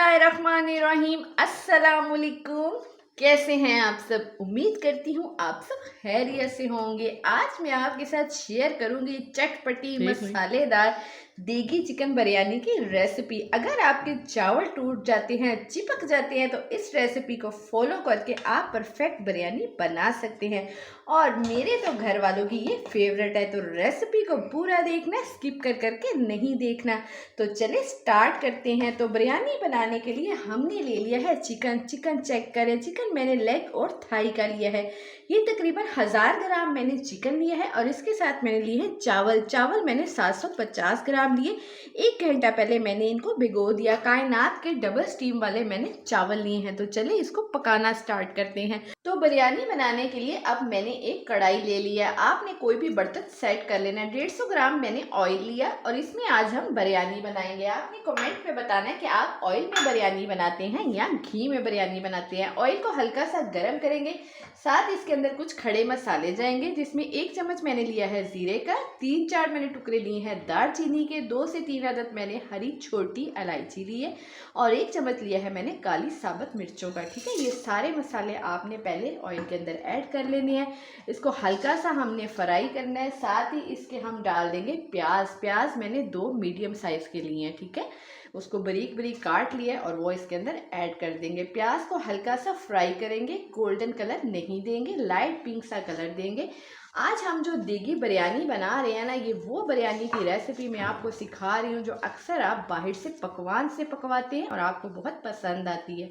बिस्मिल्लाहिर्रहमानिर्रहीम। अस्सलाम वालेकुम। कैसे हैं आप सब? उम्मीद करती हूँ आप सब खैरियत से होंगे। आज मैं आपके साथ शेयर करूंगी चटपटी मसालेदार देगी चिकन बिरयानी की रेसिपी। अगर आपके चावल टूट जाते हैं, चिपक जाते हैं, तो इस रेसिपी को फॉलो करके आप परफेक्ट बिरयानी बना सकते हैं। और मेरे तो घर वालों की ये फेवरेट है, तो रेसिपी को पूरा देखना, स्किप कर करके नहीं देखना। तो चले स्टार्ट करते हैं। तो बिरयानी बनाने के लिए हमने ले लिया है चिकन चेक करें। चिकन मैंने लेग और थाई का लिया है। ये तकरीबन 1000 ग्राम मैंने चिकन लिया है। और इसके साथ मैंने लिए हैं चावल मैंने 750 ग्राम लिए। 1 घंटा पहले मैंने इनको भिगो दिया। कायनात के डबल स्टीम वाले मैंने चावल लिए हैं। तो चले इसको पकाना स्टार्ट करते हैं। तो बिरयानी बनाने के लिए अब मैंने एक कढ़ाई ले लिया। आपने कोई भी बर्तन सेट कर लेना। 150 ग्राम मैंने ऑयल लिया और इसमें आज हम बिरयानी बनाएंगे। आपने कमेंट में बताना है कि आप ऑयल में बिरयानी बनाते हैं या घी में बिरयानी बनाते हैं। ऑयल को हल्का सा गर्म करेंगे, साथ इसके अंदर कुछ खड़े मसाले जाएंगे, जिसमें 1 चम्मच मैंने लिया है जीरे का, 3-4 मैंने टुकड़े लिए हैं दालचीनी के, 2 से 3 अदद मैंने हरी छोटी इलायची ली है और 1 चम्मच लिया है मैंने काली साबुत मिर्चों का। ठीक है, ये सारे मसाले आपने पहले ऑयल के अंदर ऐड कर लेने हैं। इसको हल्का सा हमने फ्राई करना है। साथ ही इसके हम डाल देंगे प्याज मैंने 2 मीडियम साइज के लिए हैं। ठीक है, उसको बारीक बारीक काट लिया है और वो इसके अंदर ऐड कर देंगे। प्याज को हल्का सा फ्राई करेंगे, गोल्डन कलर नहीं देंगे, लाइट पिंक सा कलर देंगे। आज हम जो देगी बिरयानी बना रहे हैं ना, ये वो बिरयानी की रेसिपी मैं आपको सिखा रही हूँ जो अक्सर आप बाहर से पकवान से पकवाते हैं और आपको बहुत पसंद आती है।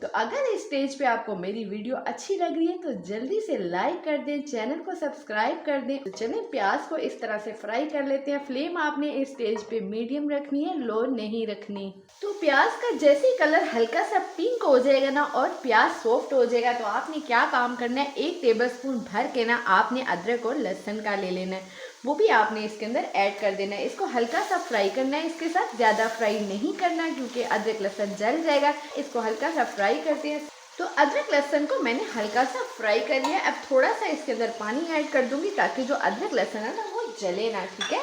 तो अगर इस स्टेज पे आपको मेरी वीडियो अच्छी लग रही है तो जल्दी से लाइक कर दें, चैनल को सब्सक्राइब कर दें। तो चलें प्याज को इस तरह से फ्राई कर लेते हैं। फ्लेम आपने इस स्टेज पे मीडियम रखनी है, लो नहीं रखनी। तो प्याज का जैसे ही कलर हल्का सा पिंक हो जाएगा ना और प्याज सॉफ्ट हो जाएगा, तो आपने क्या काम करना है, 1 टेबलस्पून भर के ना आपने अदरक और लहसुन का ले लेना है, वो भी आपने इसके अंदर ऐड कर देना है। इसको हल्का सा फ्राई करना है, इसके साथ ज़्यादा फ्राई नहीं करना क्योंकि अदरक लहसुन जल जाएगा। इसको हल्का सा फ्राई करते हैं। तो अदरक लहसुन को मैंने हल्का सा फ्राई कर लिया। अब थोड़ा सा इसके अंदर पानी ऐड कर दूंगी ताकि जो अदरक लहसुन है ना वो जले ना। ठीक है,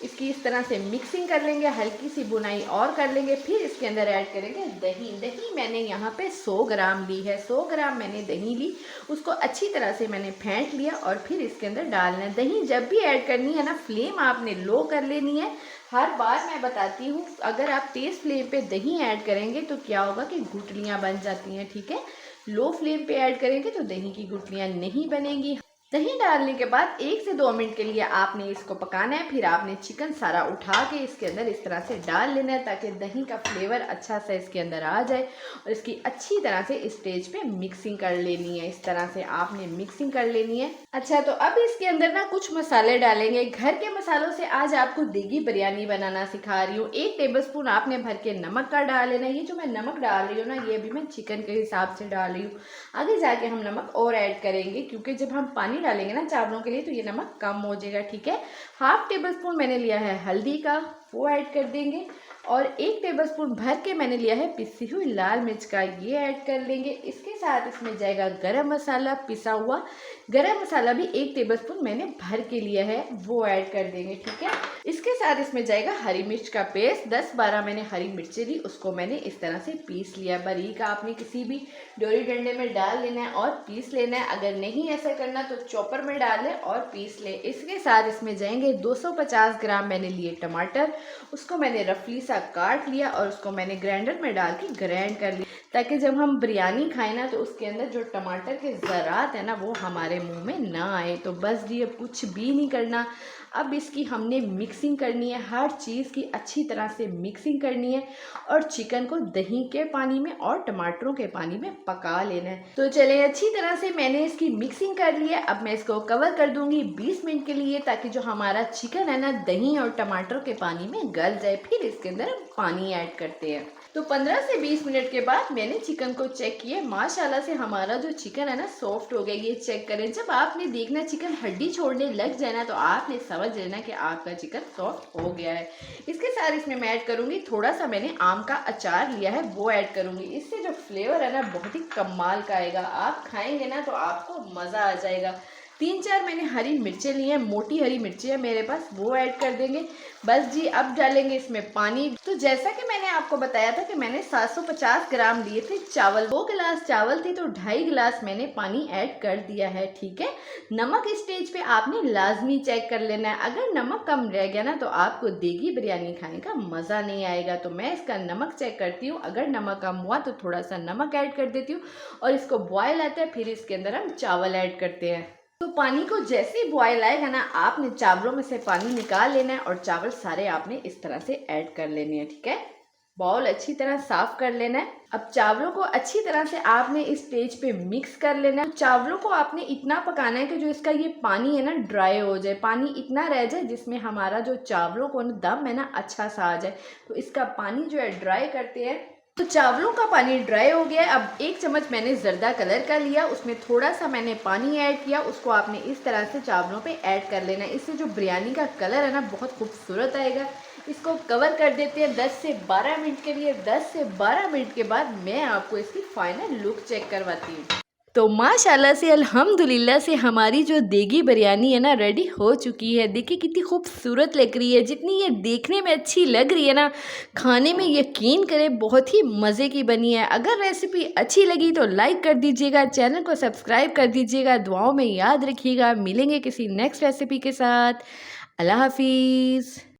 इसकी इस तरह से मिक्सिंग कर लेंगे, हल्की सी बुनाई और कर लेंगे। फिर इसके अंदर ऐड करेंगे दही मैंने यहाँ पे 100 ग्राम ली है। 100 ग्राम मैंने दही ली, उसको अच्छी तरह से मैंने फेंट लिया और फिर इसके अंदर डालना है। दही जब भी ऐड करनी है ना, फ्लेम आपने लो कर लेनी है। हर बार मैं बताती हूँ, अगर आप तेज़ फ्लेम पे दही ऐड करेंगे तो क्या होगा कि गुठलियाँ बन जाती हैं। ठीक है, लो फ्लेम पे ऐड करेंगे तो दही की गुठलियाँ नहीं बनेंगी। दही डालने के बाद 1 से 2 मिनट के लिए आपने इसको पकाना है। फिर आपने चिकन सारा उठा के इसके अंदर इस तरह से डाल लेना है ताकि दही का फ्लेवर अच्छा सा इसके अंदर आ जाए और इसकी अच्छी तरह से इस स्टेज पे मिक्सिंग कर लेनी है। इस तरह से आपने मिक्सिंग कर लेनी है। अच्छा, तो अब इसके अंदर ना कुछ मसाले डालेंगे। घर के मसालों से आज आपको देगी बिरयानी बनाना सिखा रही हूँ। 1 टेबलस्पून आपने भर के नमक का डाल लेना है। ये जो मैं नमक डाल रही हूँ ना, ये अभी मैं चिकन के हिसाब से डाल रही हूँ। आगे जाके हम नमक और ऐड करेंगे क्योंकि जब हम पानी डालेंगे ना चावलों के लिए तो ये नमक कम हो जाएगा। ठीक है, 1/2 टेबलस्पून मैंने लिया है हल्दी का, वो ऐड कर देंगे। और 1 टेबलस्पून भर के मैंने लिया है पिसी हुई लाल मिर्च का, ये ऐड कर लेंगे। इसके साथ इसमें जाएगा गरम मसाला, पिसा हुआ गरम मसाला भी 1 टेबलस्पून मैंने भर के लिया है, वो ऐड कर देंगे। ठीक है, इसके साथ इसमें जाएगा हरी मिर्च का पेस्ट। 10-12 मैंने हरी मिर्चें ली, उसको मैंने इस तरह से पीस लिया। बारीक आपने किसी भी डोरी डंडे में डाल लेना है और पीस लेना है। अगर नहीं ऐसा करना तो चॉपर में डाल ले और पीस ले। इसके साथ इसमें जाएंगे 250 ग्राम मैंने लिए टमाटर, उसको मैंने रफली सा काट लिया और उसको मैंने ग्राइंडर में डाल के ग्राइंड कर लिया ताकि जब हम बिरयानी खाएं ना तो उसके अंदर जो टमाटर के ज़रात है ना वो हमारे मुंह में ना आए। तो बस ये कुछ भी नहीं करना। अब इसकी हमने मिक्सिंग करनी है, हर चीज़ की अच्छी तरह से मिक्सिंग करनी है और चिकन को दही के पानी में और टमाटरों के पानी में पका लेना है। तो चले, अच्छी तरह से मैंने इसकी मिक्सिंग कर ली है। अब मैं इसको कवर कर दूंगी 20 मिनट के लिए ताकि जो हमारा चिकन है ना दही और टमाटर के पानी में गल जाए। फिर इसके अंदर पानी ऐड करते हैं। तो 15 से 20 मिनट के बाद मैंने चिकन को चेक किया। माशाल्लाह से हमारा जो चिकन है ना सॉफ्ट हो गया। ये चेक करें, जब आपने देखना चिकन हड्डी छोड़ने लग जाए ना तो आपने समझ लेना कि आपका चिकन सॉफ्ट हो गया है। इसके साथ इसमें मैं ऐड करूंगी थोड़ा सा मैंने आम का अचार लिया है, वो ऐड करूंगी। इससे जो फ्लेवर है ना बहुत ही कमाल का आएगा। आप खाएंगे ना तो आपको मज़ा आ जाएगा। 3-4 मैंने हरी मिर्चें ली हैं, मोटी हरी मिर्चें हैं मेरे पास, वो ऐड कर देंगे। बस जी अब डालेंगे इसमें पानी। तो जैसा कि मैंने आपको बताया था कि मैंने 750 ग्राम लिए थे चावल, 2 गिलास चावल थे तो 2.5 गिलास मैंने पानी ऐड कर दिया है। ठीक है, नमक इस स्टेज पे आपने लाजमी चेक कर लेना है। अगर नमक कम रह गया ना तो आपको देगी बिरयानी खाने का मज़ा नहीं आएगा। तो मैं इसका नमक चेक करती हूँ, अगर नमक कम हुआ तो थोड़ा सा नमक ऐड कर देती हूँ और इसको बॉयल आता है, फिर इसके अंदर हम चावल ऐड करते हैं। तो पानी को जैसे ही बॉयल आएगा ना, आपने चावलों में से पानी निकाल लेना है और चावल सारे आपने इस तरह से ऐड कर लेने हैं। ठीक है, बाउल अच्छी तरह साफ कर लेना है। अब चावलों को अच्छी तरह से आपने इस स्टेज पे मिक्स कर लेना है। चावलों को आपने इतना पकाना है कि जो इसका ये पानी है ना ड्राई हो जाए, पानी इतना रह जाए जिसमें हमारा जो चावलों को दम है ना अच्छा सा आ जाए। तो इसका पानी जो है ड्राई करते हैं। तो चावलों का पानी ड्राई हो गया है। अब 1 चम्मच मैंने जर्दा कलर का लिया, उसमें थोड़ा सा मैंने पानी ऐड किया, उसको आपने इस तरह से चावलों पे ऐड कर लेना है। इससे जो बिरयानी का कलर है ना बहुत खूबसूरत आएगा। इसको कवर कर देते हैं 10 से 12 मिनट के लिए। 10 से 12 मिनट के बाद मैं आपको इसकी फाइनल लुक चेक करवाती हूँ। तो माशाल्लाह से अल्हम्दुलिल्लाह से हमारी जो देगी बिरयानी है ना रेडी हो चुकी है। देखिए कितनी खूबसूरत लग रही है, जितनी ये देखने में अच्छी लग रही है ना, खाने में यकीन करें बहुत ही मज़े की बनी है। अगर रेसिपी अच्छी लगी तो लाइक कर दीजिएगा, चैनल को सब्सक्राइब कर दीजिएगा, दुआओं में याद रखिएगा। मिलेंगे किसी नेक्स्ट रेसिपी के साथ। अल्लाह हाफिज़।